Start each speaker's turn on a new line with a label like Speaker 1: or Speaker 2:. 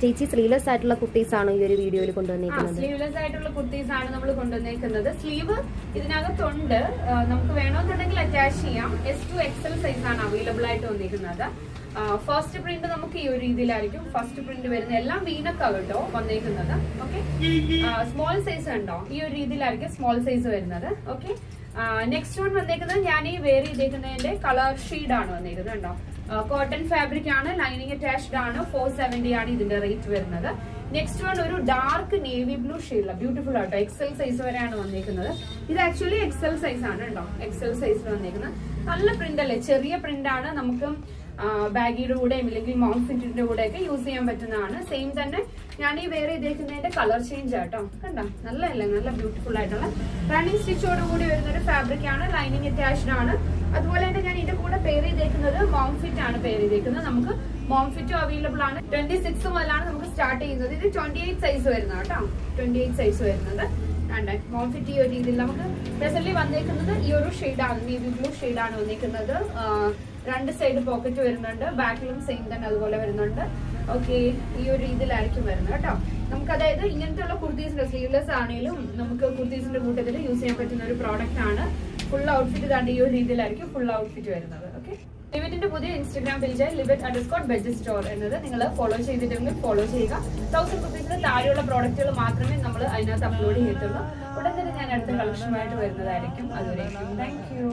Speaker 1: ചേച്ചി സ്ലീവ്ലെസ് ആയിട്ടുള്ള കുർത്തീസ് ആണ് ഈ ഒരു വീഡിയോയിൽ കൊണ്ടുവന്നിരിക്കുന്നത്.
Speaker 2: സ്ലീവ്ലെസ് ആയിട്ടുള്ള കുർത്തീസ് ആണ് നമ്മൾ കൊണ്ടുവന്നേക്കുന്നത്. സ്ലീവ് ഇതിനകത്തുണ്ട്, നമുക്ക് വേണമെന്നുണ്ടെങ്കിൽ അറ്റാച്ച് ചെയ്യാം. S2 XL സൈസ് ആണ് അവൈലബിൾ ആയിട്ട് വന്നിരിക്കുന്നത്. ഫസ്റ്റ് പ്രിന്റ് നമുക്ക് ഈ ഒരു രീതിയിലായിരിക്കും ഫസ്റ്റ് പ്രിന്റ് വരുന്നത്. എല്ലാം വീനക്കാ കേട്ടോ വന്നേക്കുന്നത്. ഓക്കെ, സ്മോൾ സൈസ് ഉണ്ടോ, ഈ ഒരു രീതിയിലായിരിക്കും സ്മോൾ സൈസ് വരുന്നത്. ഓക്കെ, നെക്സ്റ്റ് വൺ വന്നേക്കുന്നത് ഞാൻ ഈ വെയർ ചെയ്തേക്കുന്നതിന്റെ കളർ ഷീഡ് ആണ് വന്നേക്കുന്നത്. ഉണ്ടോ, കോട്ടൺ ഫാബ്രിക് ആണ്, ലൈനിങ് അറ്റാച്ച്ഡ് ആണ്. 470 ആണ് ഇതിന്റെ റേറ്റ് വരുന്നത്. നെക്സ്റ്റ് വൺ ഒരു ഡാർക്ക് നേവി ബ്ലൂ ഷെയ്ഡില, ബ്യൂട്ടിഫുൾ ആട്ടോ. XL സൈസ് വരെയാണ് വന്നേക്കുന്നത്. ഇത് ആക്ച്വലി XL സൈസ് ആണ് കേട്ടോ, XL സൈസിൽ വന്നേക്കുന്നത്. നല്ല പ്രിന്റ് അല്ലേ, ചെറിയ പ്രിന്റ് ആണ്. നമുക്ക് ബാഗിയുടെ കൂടെയും ഇല്ലെങ്കിൽ മോംഫിറ്റിന്റെ കൂടെ ഒക്കെ യൂസ് ചെയ്യാൻ പറ്റുന്നതാണ്. സെയിം തന്നെ ഞാൻ ഈ വെയർ ചെയ്തേക്കുന്നതിന്റെ കളർ ചേഞ്ച് ആട്ടോ. കണ്ടോ, നല്ലല്ലേ, നല്ല ബ്യൂട്ടിഫുൾ ആയിട്ടുള്ള റണ്ണിങ് സ്റ്റിച്ചോട് കൂടി വരുന്ന ഒരു ഫാബ്രിക് ആണ്. ലൈനിങ് അറ്റാച്ച്ഡ് ആണ്. അതുപോലെ തന്നെ ഞാൻ ഇതിന്റെ കൂടെ പെയർ ചെയ്തേക്കുന്നത് മോംഫിറ്റ് ആണ് പെയർ ചെയ്തേക്കുന്നത്. നമുക്ക് മോംഫിറ്റും അവൈലബിൾ ആണ്. 26 മുതലാണ് നമുക്ക് സ്റ്റാർട്ട് ചെയ്യുന്നത്. ഇത് 28 സൈസ് വരുന്നത് കേട്ടോ, 28 സൈസ് വരുന്നത്. മോംഫിറ്റ് ഈ ഒരു രീതിയിൽ നമുക്ക് സ്പെഷ്യലി വന്നേക്കുന്നത് ഈ ഒരു ഷെയ്ഡാണ്, നേവി ബ്ലൂ ഷെയ്ഡാണ് വന്നേക്കുന്നത്. രണ്ട് സൈഡ് പോക്കറ്റ് വരുന്നുണ്ട്, ബാക്കിലും സെയിം തന്നെ അതുപോലെ വരുന്നുണ്ട്. ഓക്കെ, ഈ ഒരു രീതിയിലായിരിക്കും വരുന്നത് കേട്ടോ. നമുക്ക് അതായത് ഇങ്ങനത്തെ ഉള്ള കുർത്തീസിന്റെ സ്ലീവ്ലെസ് ആണെങ്കിലും നമുക്ക് കുർത്തീസിന്റെ കൂട്ടത്തിൽ യൂസ് ചെയ്യാൻ പറ്റുന്ന ഒരു പ്രോഡക്റ്റ് ആണ്. ഫുൾ ഔട്ട്ഫിറ്റ് കണ്ട് ഈ ഒരു രീതിയിലായിരിക്കും ഫുൾ ഔട്ട്ഫിറ്റ് വരുന്നത്. ഓക്കെ, ലിവറ്റിന്റെ പുതിയ ഇൻസ്റ്റാഗ്രാം പേജ് ലിവറ്റ്_ബെഡ്ജറ്റ് സ്റ്റോർ എന്നത് നിങ്ങൾ ഫോളോ ചെയ്തിട്ടുണ്ടെങ്കിൽ ഫോളോ ചെയ്യുക. 1000 റുപ്പീസിന് താഴെയുള്ള പ്രോഡക്റ്റുകൾ മാത്രമേ നമ്മൾ അതിനകത്ത് അപ്ലോഡ് ചെയ്തിട്ടുള്ളൂ. ഉടൻ തന്നെ ഞാൻ അടുത്ത കളക്ഷനുമായിട്ട് വരുന്നതായിരിക്കും. അതുവരെയും താങ്ക് യു.